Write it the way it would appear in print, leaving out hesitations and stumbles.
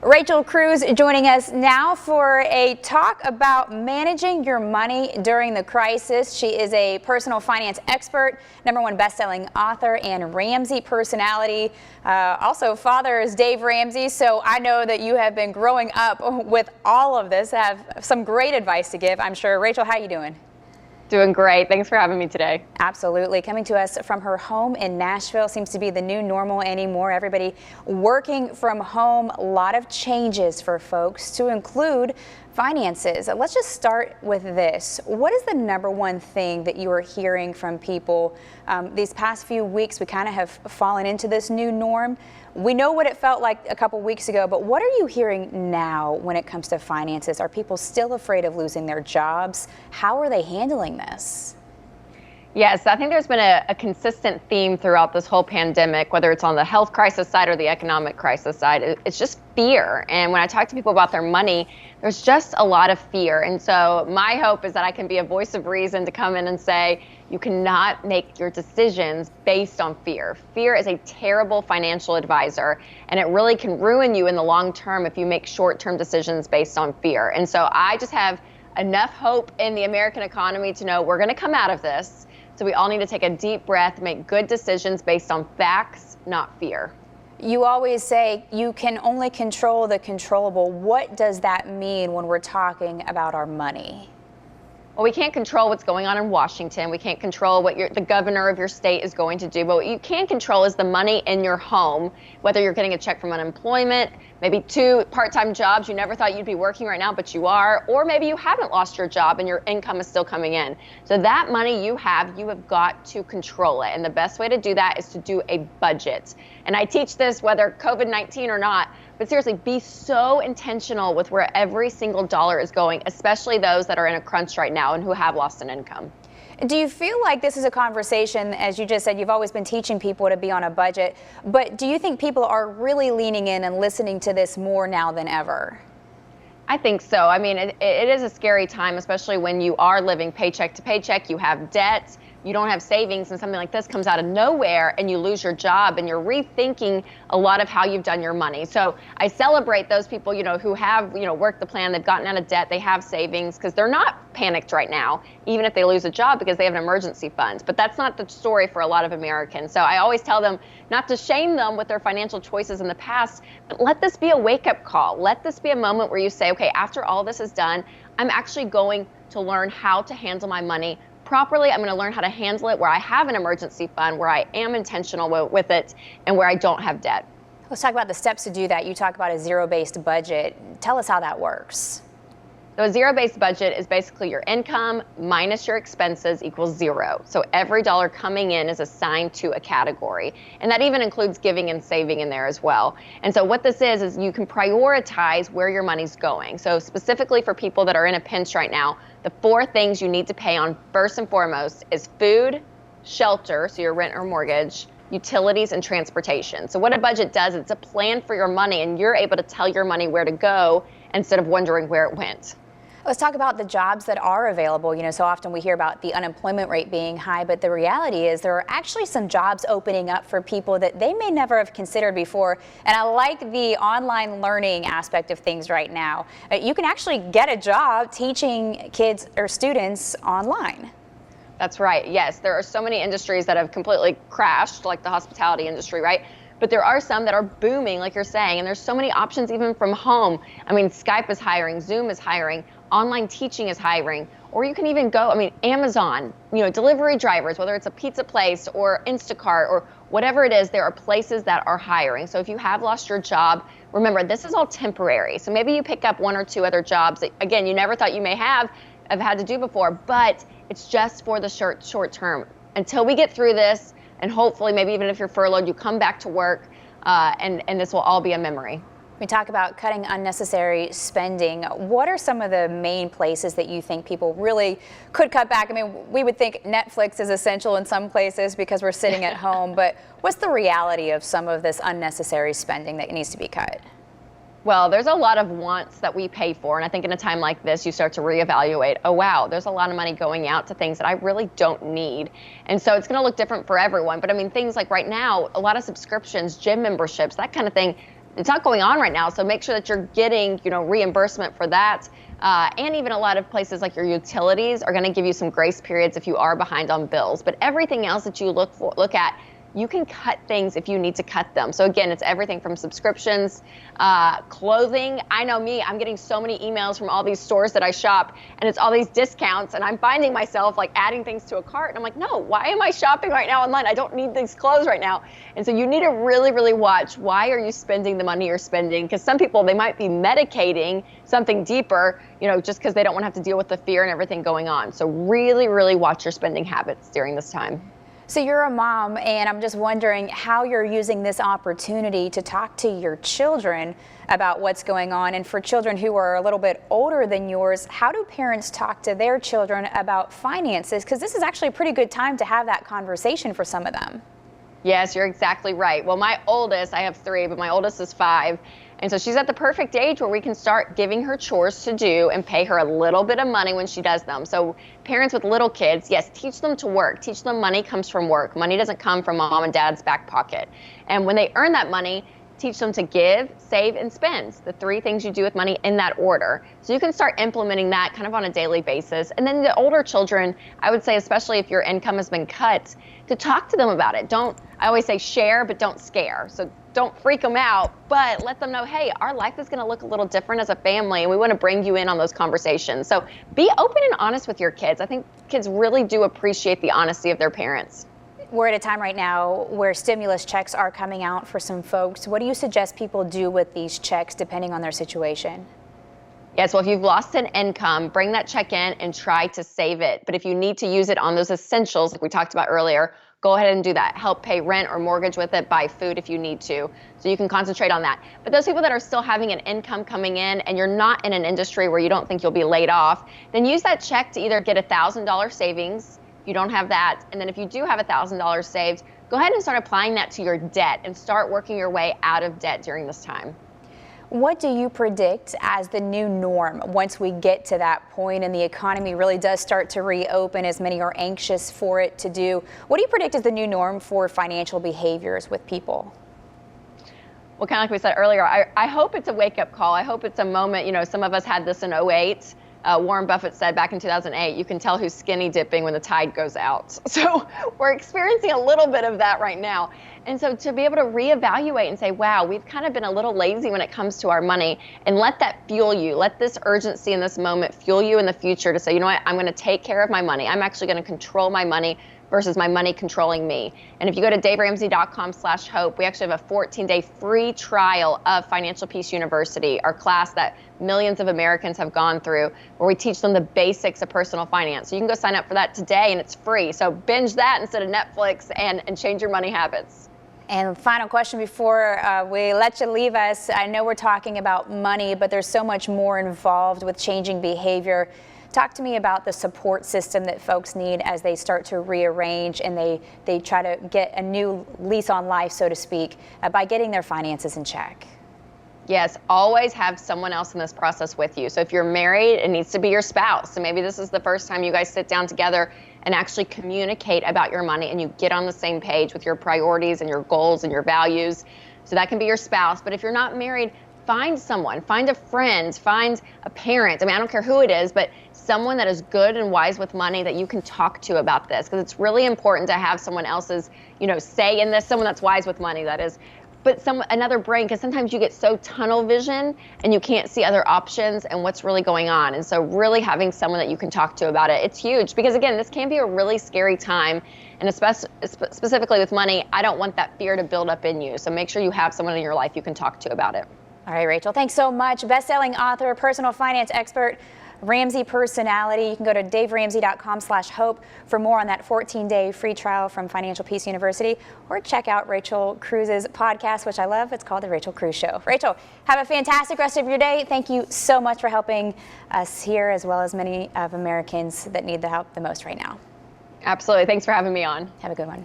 Rachel Cruze joining us now for a talk about managing your money during the crisis. She is a personal finance expert, #1 best-selling author, and Ramsey personality. Also, father is Dave Ramsey, so I know that you have been growing up with all of this, have some great advice to give, I'm sure. Rachel, how you doing? Doing great. Thanks for having me today. Absolutely. Coming to us from her home in Nashville. Seems to be the new normal anymore. Everybody working from home. A lot of changes for folks, to include finances. Let's just start with this. What is the #1 thing that you are hearing from people these past few weeks? We kind of have fallen into this new norm. We know what it felt like a couple weeks ago, but what are you hearing now when it comes to finances? Are people still afraid of losing their jobs? How are they handling this? Yes, I think there's been a consistent theme throughout this whole pandemic, whether it's on the health crisis side or the economic crisis side. It's just fear. And when I talk to people about their money, there's just a lot of fear. And so my hope is that I can be a voice of reason to come in and say, you cannot make your decisions based on fear. Fear is a terrible financial advisor, and it really can ruin you in the long term if you make short-term decisions based on fear. And so I just have enough hope in the American economy to know we're going to come out of this. So we all need to take a deep breath, make good decisions based on facts, not fear. You always say you can only control the controllable. What does that mean when we're talking about our money? Well, we can't control what's going on in Washington. We can't control what the governor of your state is going to do. But what you can control is the money in your home, whether you're getting a check from unemployment, maybe 2 part-time jobs you never thought you'd be working right now, but you are, or maybe you haven't lost your job and your income is still coming in. So that money you have got to control it. And the best way to do that is to do a budget. And I teach this whether COVID-19 or not. But seriously, be so intentional with where every single dollar is going, especially those that are in a crunch right now and who have lost an income. Do you feel like this is a conversation, as you just said, you've always been teaching people to be on a budget, but do you think people are really leaning in and listening to this more now than ever? I think so. I mean, it is a scary time, especially when you are living paycheck to paycheck, you have debt, you don't have savings, and something like this comes out of nowhere and you lose your job and you're rethinking a lot of how you've done your money. So I celebrate those people, who have, worked the plan, they've gotten out of debt, they have savings, because they're not panicked right now, even if they lose a job, because they have an emergency fund. But that's not the story for a lot of Americans. So I always tell them not to shame them with their financial choices in the past, but let this be a wake-up call. Let this be a moment where you say, okay, after all this is done, I'm actually going to learn how to handle my money properly. I'm going to learn how to handle it where I have an emergency fund, where I am intentional with it, and where I don't have debt. Let's talk about the steps to do that. You talk about a zero-based budget. Tell us how that works. So a zero-based budget is basically your income minus your expenses equals 0. So every dollar coming in is assigned to a category. And that even includes giving and saving in there as well. And so what this is you can prioritize where your money's going. So specifically for people that are in a pinch right now, the 4 things you need to pay on first and foremost is food, shelter, so your rent or mortgage, utilities, and transportation. So what a budget does, it's a plan for your money, and you're able to tell your money where to go instead of wondering where it went. Let's talk about the jobs that are available. So often we hear about the unemployment rate being high, but the reality is there are actually some jobs opening up for people that they may never have considered before. And I like the online learning aspect of things right now. You can actually get a job teaching kids or students online. That's right. Yes, there are so many industries that have completely crashed, like the hospitality industry, right? But there are some that are booming, like you're saying, and there's so many options even from home. I mean, Skype is hiring, Zoom is hiring, online teaching is hiring, or you can even go, Amazon, delivery drivers, whether it's a pizza place or Instacart or whatever it is, there are places that are hiring. So if you have lost your job, remember, this is all temporary. So maybe you pick up 1 or 2 other jobs that, again, you never thought you may have had to do before, but it's just for the short term. Until we get through this, and hopefully maybe even if you're furloughed, you come back to work, and this will all be a memory. We talk about cutting unnecessary spending. What are some of the main places that you think people really could cut back? We would think Netflix is essential in some places because we're sitting at home, but what's the reality of some of this unnecessary spending that needs to be cut? Well, there's a lot of wants that we pay for, and I think in a time like this, you start to reevaluate, oh wow, there's a lot of money going out to things that I really don't need. And so it's going to look different for everyone. But things like right now, a lot of subscriptions, gym memberships, that kind of thing, it's not going on right now. So make sure that you're getting, reimbursement for that. And even a lot of places like your utilities are going to give you some grace periods if you are behind on bills. But everything else that you look at, you can cut things if you need to cut them. So again, it's everything from subscriptions, clothing. I know me, I'm getting so many emails from all these stores that I shop, and it's all these discounts, and I'm finding myself like adding things to a cart, and I'm like, no, why am I shopping right now online? I don't need these clothes right now. And so you need to really, really watch, why are you spending the money you're spending? Because some people, they might be medicating something deeper, just because they don't want to have to deal with the fear and everything going on. So really, really watch your spending habits during this time. So you're a mom, and I'm just wondering how you're using this opportunity to talk to your children about what's going on. And for children who are a little bit older than yours, how do parents talk to their children about finances? Because this is actually a pretty good time to have that conversation for some of them. Yes, you're exactly right. Well, my oldest, I have 3, but my oldest is 5. And so she's at the perfect age where we can start giving her chores to do and pay her a little bit of money when she does them. So parents with little kids, yes, teach them to work. Teach them money comes from work. Money doesn't come from mom and dad's back pocket. And when they earn that money, teach them to give, save, and spend. The 3 things you do with money in that order. So you can start implementing that kind of on a daily basis. And then the older children, I would say, especially if your income has been cut, to talk to them about it. I always say share, but don't scare. So don't freak them out, but let them know, hey, our life is going to look a little different as a family, and we want to bring you in on those conversations. So be open and honest with your kids. I think kids really do appreciate the honesty of their parents. We're at a time right now where stimulus checks are coming out for some folks. What do you suggest people do with these checks depending on their situation? Yes, well, if you've lost an income, bring that check in and try to save it. But if you need to use it on those essentials, like we talked about earlier, go ahead and do that. Help pay rent or mortgage with it, buy food if you need to. So you can concentrate on that. But those people that are still having an income coming in and you're not in an industry where you don't think you'll be laid off, then use that check to either get $1,000 savings if you don't have that. And then if you do have $1,000 saved, go ahead and start applying that to your debt and start working your way out of debt during this time. What do you predict as the new norm once we get to that point and the economy really does start to reopen, as many are anxious for it to do? What do you predict is the new norm for financial behaviors with people? Well, kind of like we said earlier, I hope it's a wake-up call. I hope it's a moment, some of us had this in 2008. Warren Buffett said back in 2008, you can tell who's skinny dipping when the tide goes out. So we're experiencing a little bit of that right now. And so to be able to reevaluate and say, wow, we've kind of been a little lazy when it comes to our money, and let that fuel you. Let this urgency in this moment fuel you in the future to say, you know what, I'm going to take care of my money. I'm actually going to control my money versus my money controlling me. And if you go to daveramsey.com/hope, we actually have a 14-day free trial of Financial Peace University, our class that millions of Americans have gone through, where we teach them the basics of personal finance. So you can go sign up for that today, and it's free. So binge that instead of Netflix and change your money habits. And final question before we let you leave us. I know we're talking about money, but there's so much more involved with changing behavior. Talk to me about the support system that folks need as they start to rearrange and they try to get a new lease on life, so to speak, by getting their finances in check. Yes, always have someone else in this process with you. So if you're married, it needs to be your spouse. So maybe this is the first time you guys sit down together and actually communicate about your money and you get on the same page with your priorities and your goals and your values. So that can be your spouse. But if you're not married, find someone, find a friend, find a parent. I mean, I don't care who it is, but someone that is good and wise with money that you can talk to about this, because it's really important to have someone else's, say in this, someone that's wise with money, that is, but another brain, because sometimes you get so tunnel vision and you can't see other options and what's really going on. And so really having someone that you can talk to about it, it's huge, because again, this can be a really scary time. And specifically with money, I don't want that fear to build up in you. So make sure you have someone in your life you can talk to about it. All right, Rachel, thanks so much. Best-selling author, personal finance expert, Ramsey personality. You can go to daveramsey.com/hope for more on that 14-day free trial from Financial Peace University, or check out Rachel Cruze's podcast, which I love. It's called The Rachel Cruze Show. Rachel, have a fantastic rest of your day. Thank you so much for helping us here, as well as many of Americans that need the help the most right now. Absolutely. Thanks for having me on. Have a good one.